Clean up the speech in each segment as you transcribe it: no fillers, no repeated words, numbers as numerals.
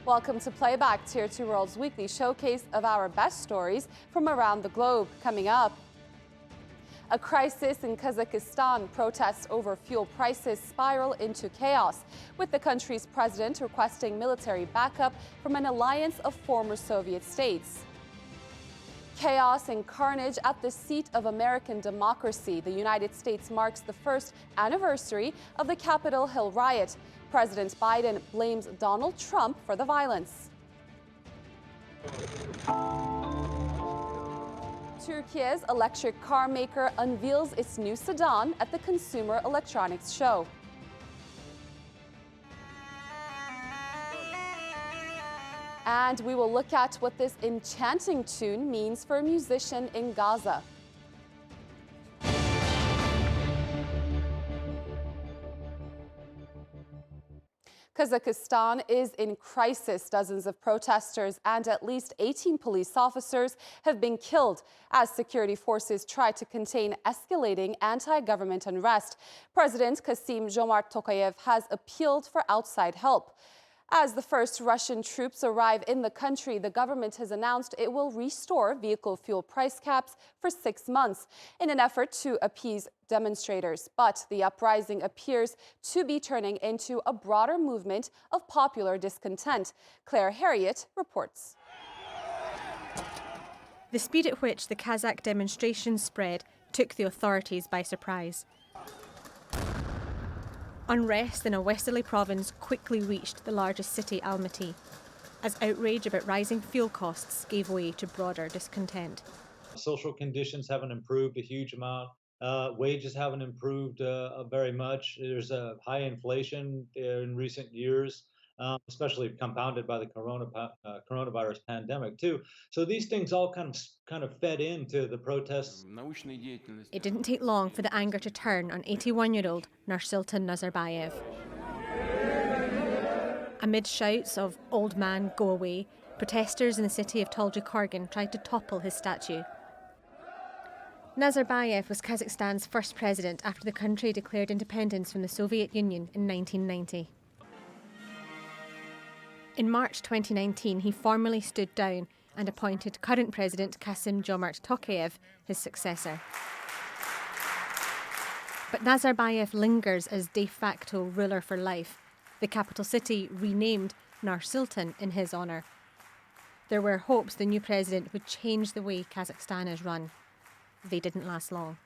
Welcome to Playback, Tier 2 World's weekly showcase of our best stories from around the globe. Coming up, a crisis in Kazakhstan. Protests over fuel prices spiral into chaos, with the country's president requesting military backup from an alliance of former Soviet states. Chaos and carnage at the seat of American democracy. The United States marks the first anniversary of the Capitol Hill riot. President Biden blames Donald Trump for the violence. Turkiye's electric car maker unveils its new sedan at the Consumer Electronics Show. And we will look at what this enchanting tune means for a musician in Gaza. Kazakhstan is in crisis. Dozens of protesters and at least 18 police officers have been killed as security forces try to contain escalating anti-government unrest. President Kassym-Jomart Tokayev has appealed for outside help. As the first Russian troops arrive in the country, the government has announced it will restore vehicle fuel price caps for 6 months in an effort to appease demonstrators. But the uprising appears to be turning into a broader movement of popular discontent. Claire Harriott reports. The speed at which the Kazakh demonstrations spread took the authorities by surprise. Unrest in a westerly province quickly reached the largest city, Almaty, as outrage about rising fuel costs gave way to broader discontent. Social conditions haven't improved a huge amount. Wages haven't improved very much. There's a high inflation in recent years, especially compounded by the coronavirus pandemic too. So these things all kind of fed into the protests. It didn't take long for the anger to turn on 81-year-old Nursultan Nazarbayev. Amid shouts of "old man, go away," protesters in the city of Toljakargan tried to topple his statue. Nazarbayev was Kazakhstan's first president after the country declared independence from the Soviet Union in 1990. In March 2019, he formally stood down and appointed current President Kassym-Jomart Tokayev his successor. But Nazarbayev lingers as de facto ruler for life, the capital city renamed Nur-Sultan in his honour. There were hopes the new president would change the way Kazakhstan is run. They didn't last long.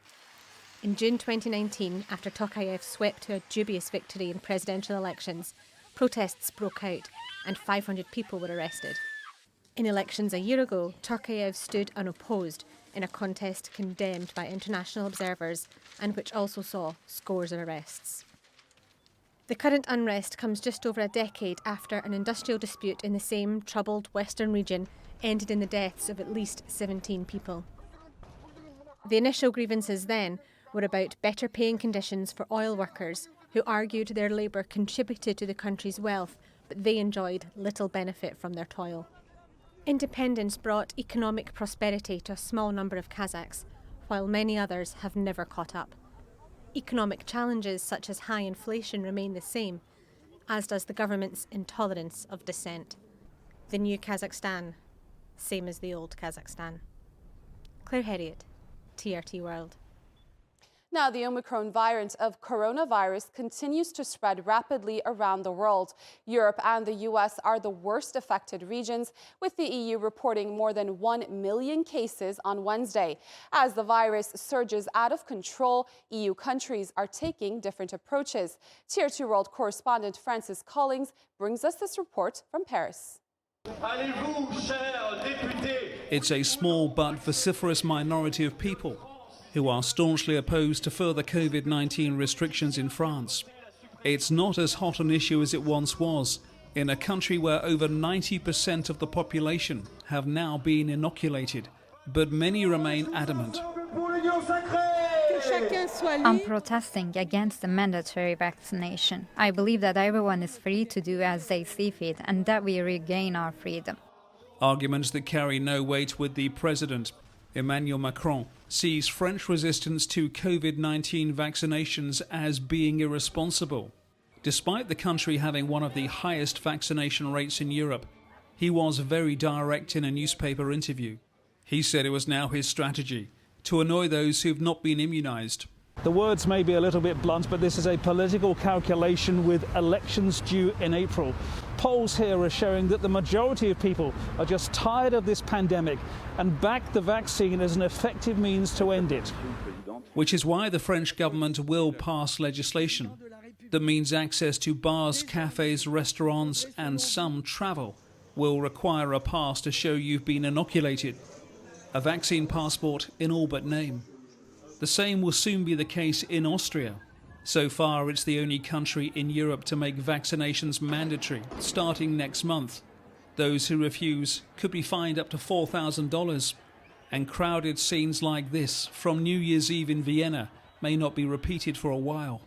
In June 2019, after Tokayev swept to a dubious victory in presidential elections, protests broke out and 500 people were arrested. In elections a year ago, Tokayev stood unopposed in a contest condemned by international observers and which also saw scores of arrests. The current unrest comes just over a decade after an industrial dispute in the same troubled western region ended in the deaths of at least 17 people. The initial grievances then were about better paying conditions for oil workers who argued their labour contributed to the country's wealth, but they enjoyed little benefit from their toil. Independence brought economic prosperity to a small number of Kazakhs, while many others have never caught up. Economic challenges such as high inflation remain the same, as does the government's intolerance of dissent. The new Kazakhstan, same as the old Kazakhstan. Claire Harriott, TRT World. Now, the Omicron variant of coronavirus continues to spread rapidly around the world. Europe and the US are the worst affected regions, with the EU reporting more than 1 million cases on Wednesday. As the virus surges out of control, EU countries are taking different approaches. Tier 2 World correspondent Francis Collings brings us this report from Paris. It's a small but vociferous minority of people who are staunchly opposed to further COVID-19 restrictions in France. It's not as hot an issue as it once was, in a country where over 90% of the population have now been inoculated, but many remain adamant. I'm protesting against the mandatory vaccination. I believe that everyone is free to do as they see fit and that we regain our freedom. Arguments that carry no weight with the president. Emmanuel Macron sees French resistance to COVID-19 vaccinations as being irresponsible. Despite the country having one of the highest vaccination rates in Europe, he was very direct in a newspaper interview. He said it was now his strategy to annoy those who've not been immunised. The words may be a little bit blunt, but this is a political calculation with elections due in April. Polls here are showing that the majority of people are just tired of this pandemic and back the vaccine as an effective means to end it. Which is why the French government will pass legislation that means access to bars, cafes, restaurants and some travel will require a pass to show you've been inoculated. A vaccine passport in all but name. The same will soon be the case in Austria. So far, it's the only country in Europe to make vaccinations mandatory, starting next month. Those who refuse could be fined up to $4,000. And crowded scenes like this from New Year's Eve in Vienna may not be repeated for a while.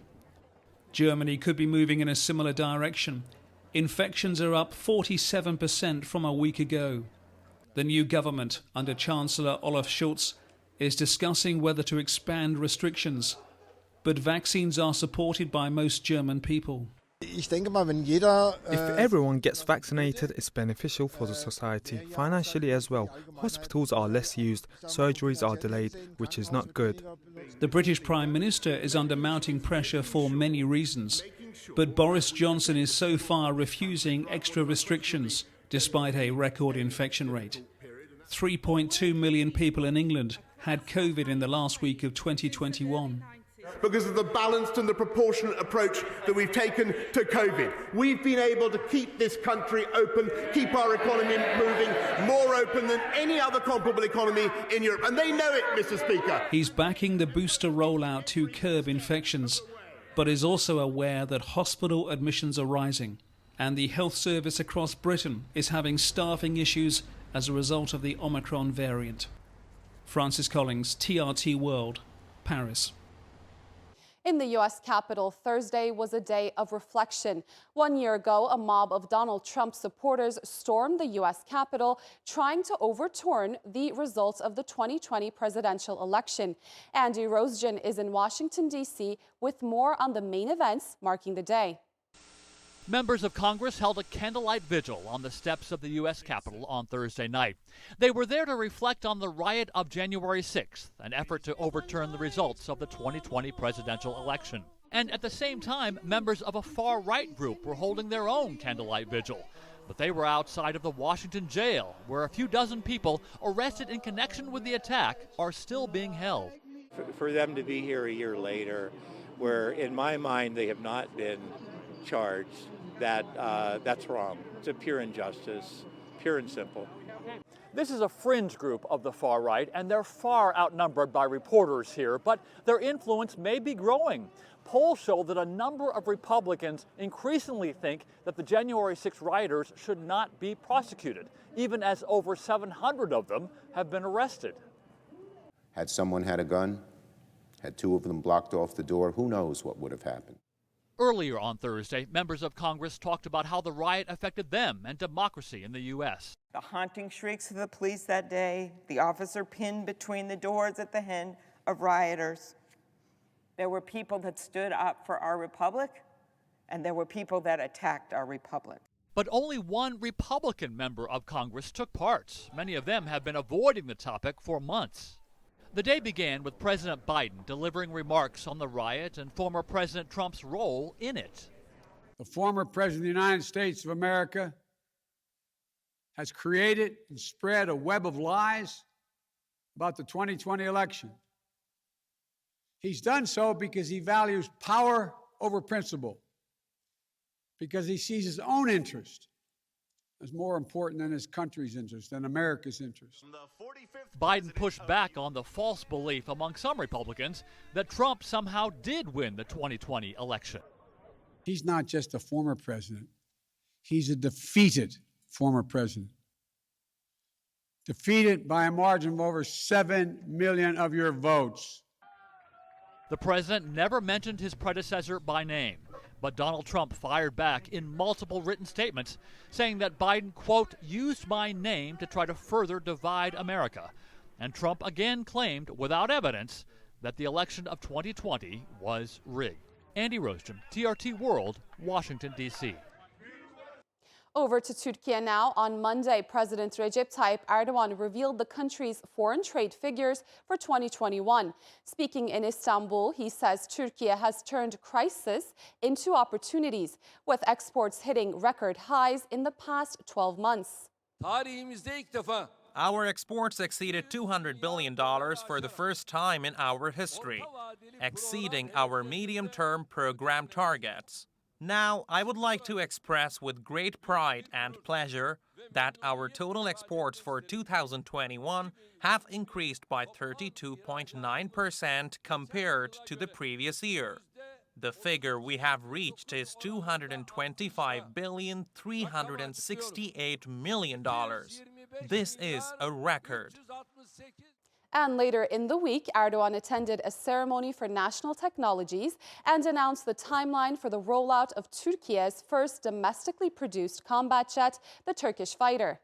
Germany could be moving in a similar direction. Infections are up 47% from a week ago. The new government, under Chancellor Olaf Scholz, is discussing whether to expand restrictions. But vaccines are supported by most German people. If everyone gets vaccinated, it's beneficial for the society, financially as well. Hospitals are less used, surgeries are delayed, which is not good. The British Prime Minister is under mounting pressure for many reasons. But Boris Johnson is so far refusing extra restrictions, despite a record infection rate. 3.2 million people in England had COVID in the last week of 2021. Because of the balanced and the proportionate approach that we've taken to COVID. We've been able to keep this country open, keep our economy moving, more open than any other comparable economy in Europe. And they know it, Mr. Speaker. He's backing the booster rollout to curb infections, but is also aware that hospital admissions are rising. And the health service across Britain is having staffing issues as a result of the Omicron variant. Francis Collins, TRT World, Paris. In the U.S. Capitol, Thursday was a day of reflection. 1 year ago, a mob of Donald Trump supporters stormed the U.S. Capitol, trying to overturn the results of the 2020 presidential election. Andy Rosejan is in Washington, D.C., with more on the main events marking the day. Members of Congress held a candlelight vigil on the steps of the U.S. Capitol on Thursday night. They were there to reflect on the riot of January 6th, an effort to overturn the results of the 2020 presidential election. And at the same time, members of a far-right group were holding their own candlelight vigil. But they were outside of the Washington jail, where a few dozen people arrested in connection with the attack are still being held. For them to be here a year later, where in my mind they have not been charged, that's wrong. It's a pure injustice, pure and simple. This is a fringe group of the far right, and they're far outnumbered by reporters here, but their influence may be growing. Polls show that a number of Republicans increasingly think that the January 6 rioters should not be prosecuted, even as over 700 of them have been arrested. Had someone had a gun, had two of them blocked off the door, who knows what would have happened. Earlier on Thursday, members of Congress talked about how the riot affected them and democracy in the U.S. The haunting shrieks of the police that day, the officer pinned between the doors at the head of rioters. There were people that stood up for our republic, and there were people that attacked our republic. But only one Republican member of Congress took part. Many of them have been avoiding the topic for months. The day began with President Biden delivering remarks on the riot and former President Trump's role in it. The former President of the United States of America has created and spread a web of lies about the 2020 election. He's done so because he values power over principle, because he sees his own interest as more important than his country's interest and America's interest. Biden pushed back on the false belief among some Republicans that Trump somehow did win the 2020 election. He's not just a former president. He's a defeated former president. Defeated by a margin of over 7 million of your votes. The president never mentioned his predecessor by name, but Donald Trump fired back in multiple written statements, saying that Biden, quote, used my name to try to further divide America. And Trump again claimed, without evidence, that the election of 2020 was rigged. Andy Rostrom, TRT World, Washington, D.C. Over to Turkiye now. On Monday, President Recep Tayyip Erdogan revealed the country's foreign trade figures for 2021. Speaking in Istanbul, he says Turkiye has turned crisis into opportunities, with exports hitting record highs in the past 12 months. Our exports exceeded $200 billion for the first time in our history, exceeding our medium-term program targets. Now, I would like to express with great pride and pleasure that our total exports for 2021 have increased by 32.9% compared to the previous year. The figure we have reached is $225,368 million. This is a record. And later in the week, Erdogan attended a ceremony for national technologies and announced the timeline for the rollout of Turkiye's first domestically produced combat jet, the Turkish fighter.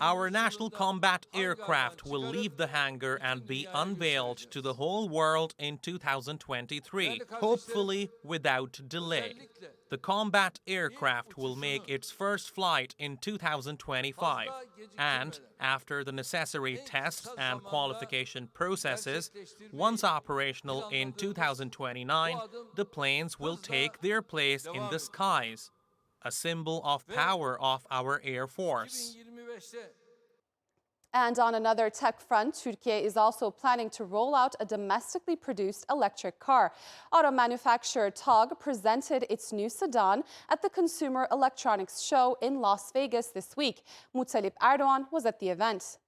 Our national combat aircraft will leave the hangar and be unveiled to the whole world in 2023, hopefully without delay. The combat aircraft will make its first flight in 2025, and after the necessary tests and qualification processes, once operational in 2029, the planes will take their place in the skies, a symbol of power of our Air Force. And on another tech front, Turkiye is also planning to roll out a domestically produced electric car. Auto manufacturer TOG presented its new sedan at the Consumer Electronics Show in Las Vegas this week. Mutalip Erdoğan was at the event.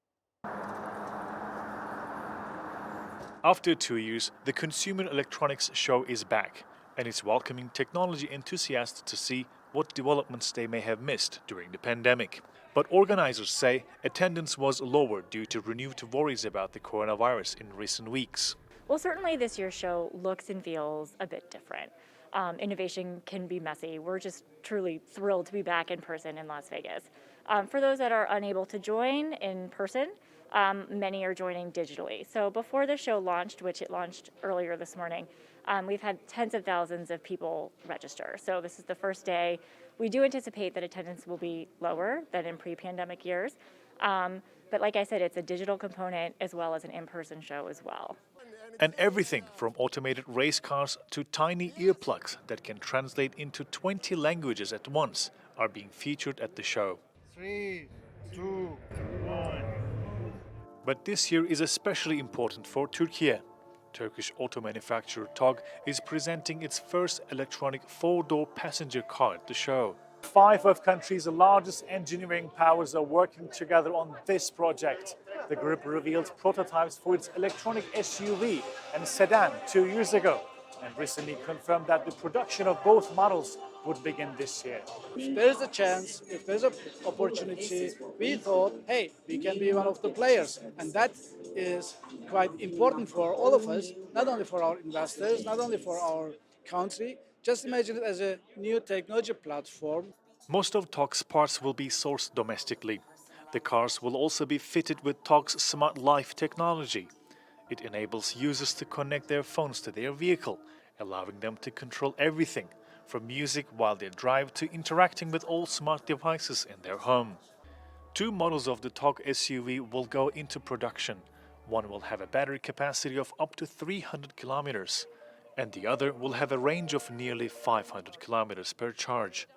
After 2 years, the Consumer Electronics Show is back, and it's welcoming technology enthusiasts to see what developments they may have missed during the pandemic. But organizers say attendance was lower due to renewed worries about the coronavirus in recent weeks. Well, certainly this year's show looks and feels a bit different. Innovation can be messy. We're just truly thrilled to be back in person in Las Vegas. For those that are unable to join in person, many are joining digitally. So before the show launched, which it launched earlier this morning, we've had tens of thousands of people register. So this is the first day. We do anticipate that attendance will be lower than in pre-pandemic years. But like I said, it's a digital component as well as an in-person show as well. And everything from automated race cars to tiny earplugs that can translate into 20 languages at once are being featured at the show. 3, 2, 1. But this year is especially important for Turkiye. Turkish auto manufacturer TOG is presenting its first electronic four-door passenger car at the show. 5 of country's largest engineering powers are working together on this project. The group revealed prototypes for its electronic SUV and sedan 2 years ago, and recently confirmed that the production of both models would begin this year. If there's a chance, if there's an opportunity, we thought, hey, we can be one of the players. And that is quite important for all of us, not only for our investors, not only for our country. Just imagine it as a new technology platform. Most of TOG's parts will be sourced domestically. The cars will also be fitted with TOG's Smart Life technology. It enables users to connect their phones to their vehicle, allowing them to control everything, from music while they drive to interacting with all smart devices in their home. 2 models of the TOG SUV will go into production. One will have a battery capacity of up to 300 kilometers, and the other will have a range of nearly 500 kilometers per charge.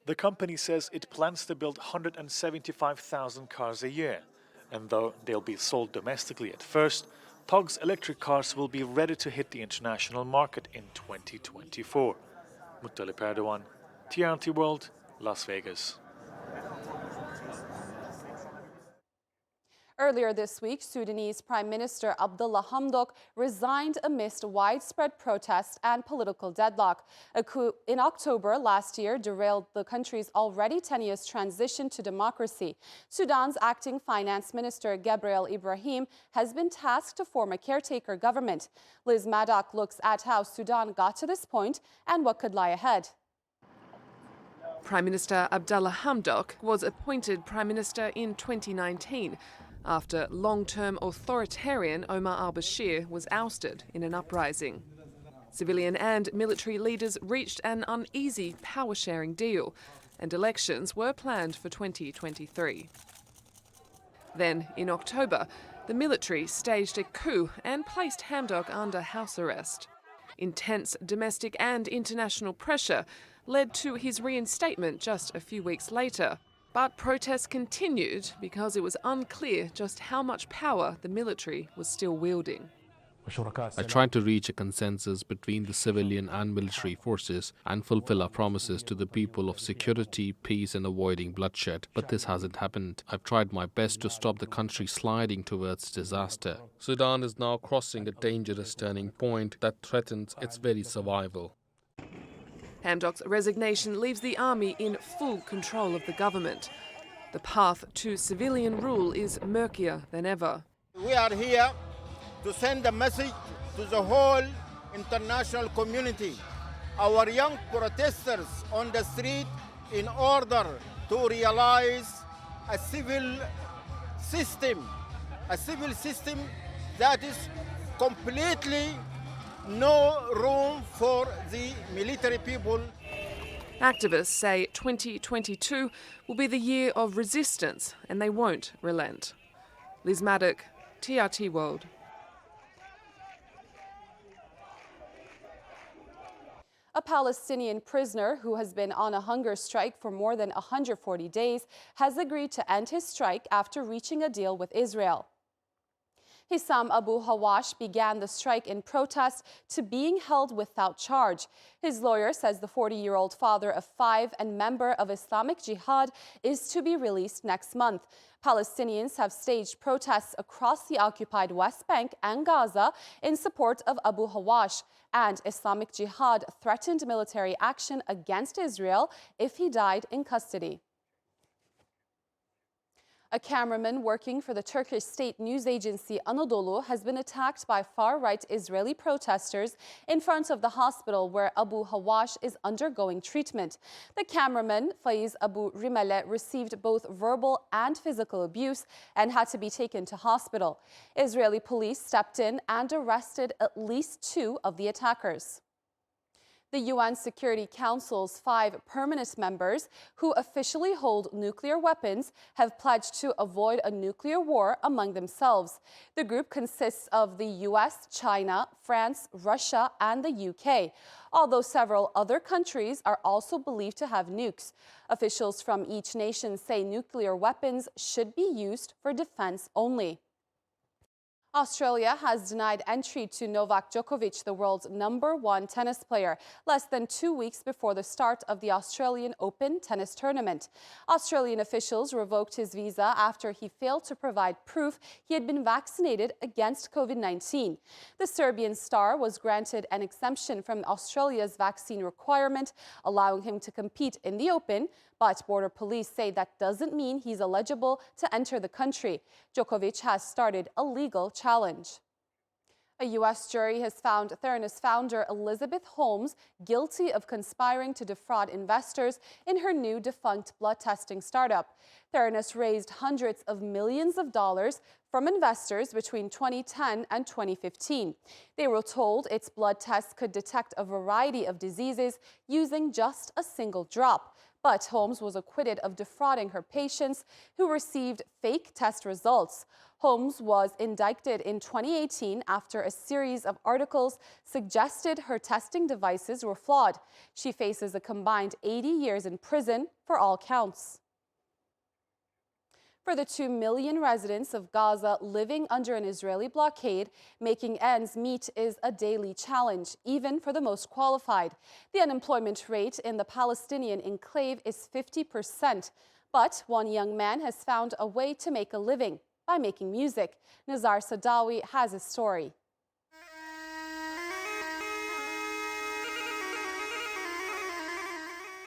The company says it plans to build 175,000 cars a year, and though they'll be sold domestically at first, TOG's electric cars will be ready to hit the international market in 2024. Mutalip Erdoğan, TRT World, Las Vegas. Earlier this week, Sudanese Prime Minister Abdullah Hamdok resigned amidst widespread protests and political deadlock. A coup in October last year derailed the country's already tenuous transition to democracy. Sudan's acting finance minister, Gabriel Ibrahim, has been tasked to form a caretaker government. Liz Maddock looks at how Sudan got to this point and what could lie ahead. Prime Minister Abdullah Hamdok was appointed Prime Minister in 2019. after long-term authoritarian Omar al-Bashir was ousted in an uprising. Civilian and military leaders reached an uneasy power-sharing deal, and elections were planned for 2023. Then, in October, the military staged a coup and placed Hamdok under house arrest. Intense domestic and international pressure led to his reinstatement just a few weeks later. But protests continued because it was unclear just how much power the military was still wielding. I tried to reach a consensus between the civilian and military forces and fulfill our promises to the people of security, peace and avoiding bloodshed. But this hasn't happened. I've tried my best to stop the country sliding towards disaster. Sudan is now crossing a dangerous turning point that threatens its very survival. Hamdok's resignation leaves the army in full control of the government. The path to civilian rule is murkier than ever. We are here to send a message to the whole international community, our young protesters on the street, in order to realize a civil system that is completely no room for the military people. Activists say 2022 will be the year of resistance and they won't relent. Liz Maddock, TRT World. A Palestinian prisoner who has been on a hunger strike for more than 140 days has agreed to end his strike after reaching a deal with Israel. Hissam Abu Hawash began the strike in protest to being held without charge. His lawyer says the 40-year-old father of 5 and member of Islamic Jihad is to be released next month. Palestinians have staged protests across the occupied West Bank and Gaza in support of Abu Hawash, and Islamic Jihad threatened military action against Israel if he died in custody. A cameraman working for the Turkish state news agency Anadolu has been attacked by far-right Israeli protesters in front of the hospital where Abu Hawash is undergoing treatment. The cameraman, Faiz Abu Rimele, received both verbal and physical abuse and had to be taken to hospital. Israeli police stepped in and arrested at least 2 of the attackers. The UN Security Council's 5 permanent members, who officially hold nuclear weapons, have pledged to avoid a nuclear war among themselves. The group consists of the US, China, France, Russia, and the UK, although several other countries are also believed to have nukes. Officials from each nation say nuclear weapons should be used for defense only. Australia has denied entry to Novak Djokovic, the world's #1 tennis player, less than 2 weeks before the start of the Australian Open tennis tournament. Australian officials revoked his visa after he failed to provide proof he had been vaccinated against COVID-19. The Serbian star was granted an exemption from Australia's vaccine requirement, allowing him to compete in the Open, but border police say that doesn't mean he's eligible to enter the country. Djokovic has started a legal challenge. A U.S. jury has found Theranos founder Elizabeth Holmes guilty of conspiring to defraud investors in her new defunct blood testing startup. Theranos raised hundreds of millions of dollars from investors between 2010 and 2015. They were told its blood tests could detect a variety of diseases using just a single drop. But Holmes was acquitted of defrauding her patients who received fake test results. Holmes was indicted in 2018 after a series of articles suggested her testing devices were flawed. She faces a combined 80 years in prison for all counts. For the 2 million residents of Gaza living under an Israeli blockade, making ends meet is a daily challenge, even for the most qualified. The unemployment rate in the Palestinian enclave is 50%. But one young man has found a way to make a living by making music. Nazar Sadawi has a story.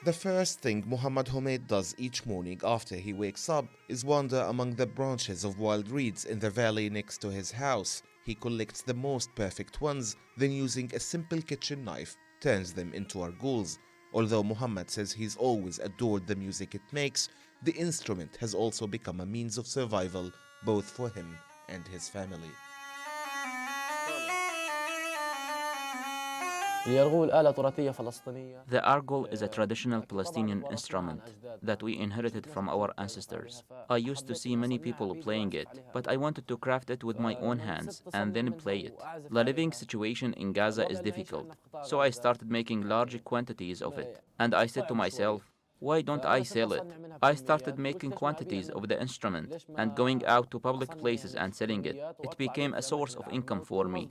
The first thing Muhammad Homed does each morning after he wakes up is wander among the branches of wild reeds in the valley next to his house. He collects the most perfect ones, then using a simple kitchen knife, turns them into arguls. Although Muhammad says he's always adored the music it makes, the instrument has also become a means of survival both for him and his family. The argol is a traditional Palestinian instrument that we inherited from our ancestors. I used to see many people playing it, but I wanted to craft it with my own hands and then play it. The living situation in Gaza is difficult, so I started making large quantities of it. And I said to myself, why don't I sell it? I started making quantities of the instrument and going out to public places and selling it. It became a source of income for me.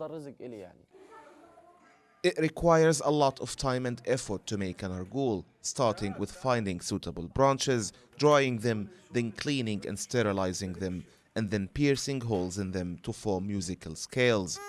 It requires a lot of time and effort to make an argol, starting with finding suitable branches, drying them, then cleaning and sterilizing them, and then piercing holes in them to form musical scales.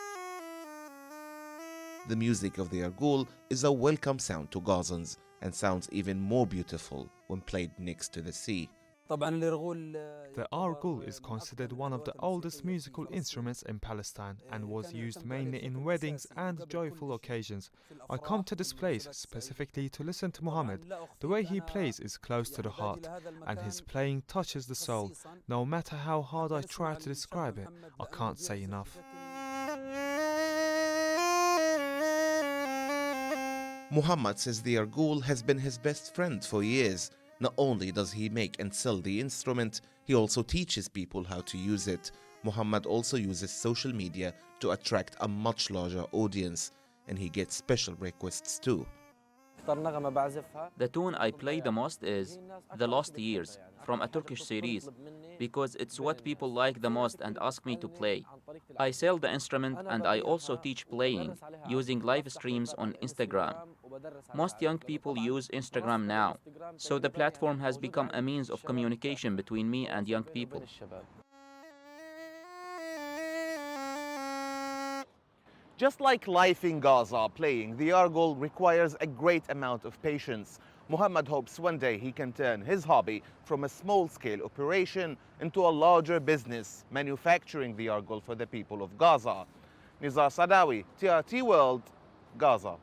The music of the argol is a welcome sound to Gazans and sounds even more beautiful when played next to the sea. The argol is considered one of the oldest musical instruments in Palestine and was used mainly in weddings and joyful occasions. I come to this place specifically to listen to Muhammad. The way he plays is close to the heart, and his playing touches the soul. No matter how hard I try to describe it, I can't say enough. Muhammad says the argol has been his best friend for years. Not only does he make and sell the instrument, he also teaches people how to use it. Muhammad also uses social media to attract a much larger audience, and he gets special requests too. The tune I play the most is The Lost Years from a Turkish series because it's what people like the most and ask me to play. I sell the instrument and I also teach playing using live streams on Instagram. Most young people use Instagram now, so the platform has become a means of communication between me and young people. Just like life in Gaza, playing the argol requires a great amount of patience. Muhammad hopes one day he can turn his hobby from a small-scale operation into a larger business, manufacturing the argol for the people of Gaza. Nizar Sadawi, TRT World, Gaza.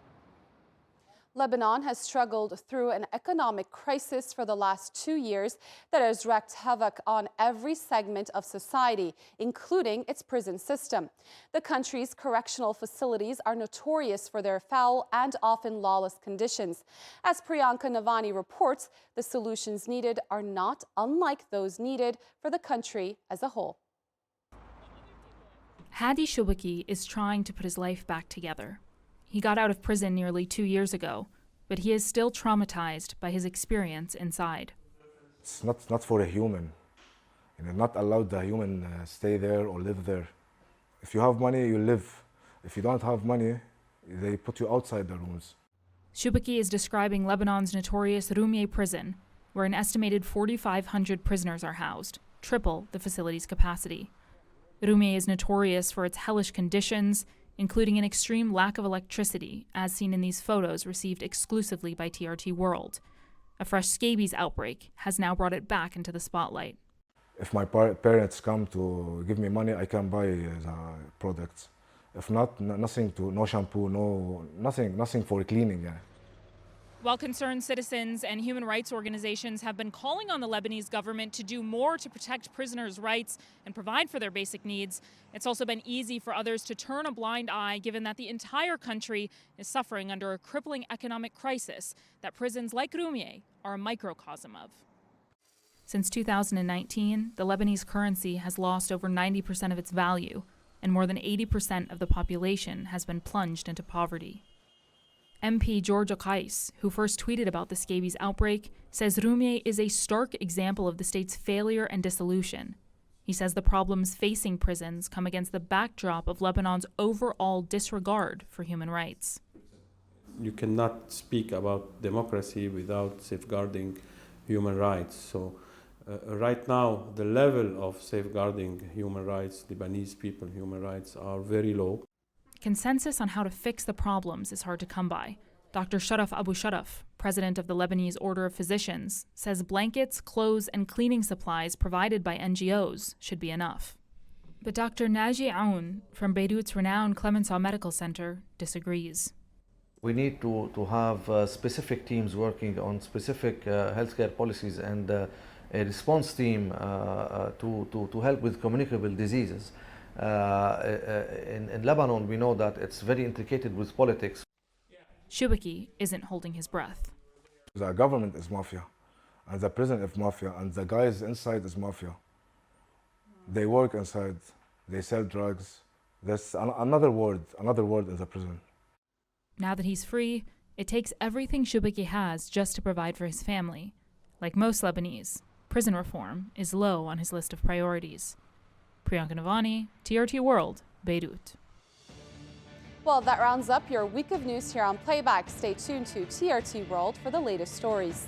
Lebanon has struggled through an economic crisis for the last 2 years that has wreaked havoc on every segment of society, including its prison system. The country's correctional facilities are notorious for their foul and often lawless conditions. As Priyanka Navani reports, the solutions needed are not unlike those needed for the country as a whole. Hadi Shubaki is trying to put his life back together. He got out of prison nearly 2 years ago, but he is still traumatized by his experience inside. It's not for a human. Not allowed the human stay there or live there. If you have money, you live. If you don't have money, they put you outside the rooms. Shubaki is describing Lebanon's notorious Rumiyeh prison, where an estimated 4,500 prisoners are housed, triple the facility's capacity. Rumiyeh is notorious for its hellish conditions, including an extreme lack of electricity, as seen in these photos received exclusively by TRT World. A fresh scabies outbreak has now brought it back into the spotlight. If my parents come to give me money, I can buy the products. If not, no shampoo, nothing for cleaning. Yeah. While concerned citizens and human rights organizations have been calling on the Lebanese government to do more to protect prisoners' rights and provide for their basic needs, it's also been easy for others to turn a blind eye given that the entire country is suffering under a crippling economic crisis that prisons like Rumiyeh are a microcosm of. Since 2019, the Lebanese currency has lost over 90% of its value, and more than 80% of the population has been plunged into poverty. MP George Okais, who first tweeted about the scabies outbreak, says Rumiyeh is a stark example of the state's failure and dissolution. He says the problems facing prisons come against the backdrop of Lebanon's overall disregard for human rights. You cannot speak about democracy without safeguarding human rights. So right now, the level of safeguarding human rights, Lebanese people, human rights, are very low. Consensus on how to fix the problems is hard to come by. Dr. Sharaf Abu Sharaf, president of the Lebanese Order of Physicians, says blankets, clothes, and cleaning supplies provided by NGOs should be enough. But Dr. Naji Aoun from Beirut's renowned Clemenceau Medical Center disagrees. We need to have specific teams working on specific healthcare policies and a response team to help with communicable diseases. In Lebanon, we know that it's very intricated with politics. Shubaki isn't holding his breath. The government is mafia, and the prison is mafia, and the guys inside is mafia. They work inside, they sell drugs. There's another word in the prison. Now that he's free, it takes everything Shubaki has just to provide for his family. Like most Lebanese, prison reform is low on his list of priorities. Priyanka Navani, TRT World, Beirut. Well, that rounds up your week of news here on Playback. Stay tuned to TRT World for the latest stories.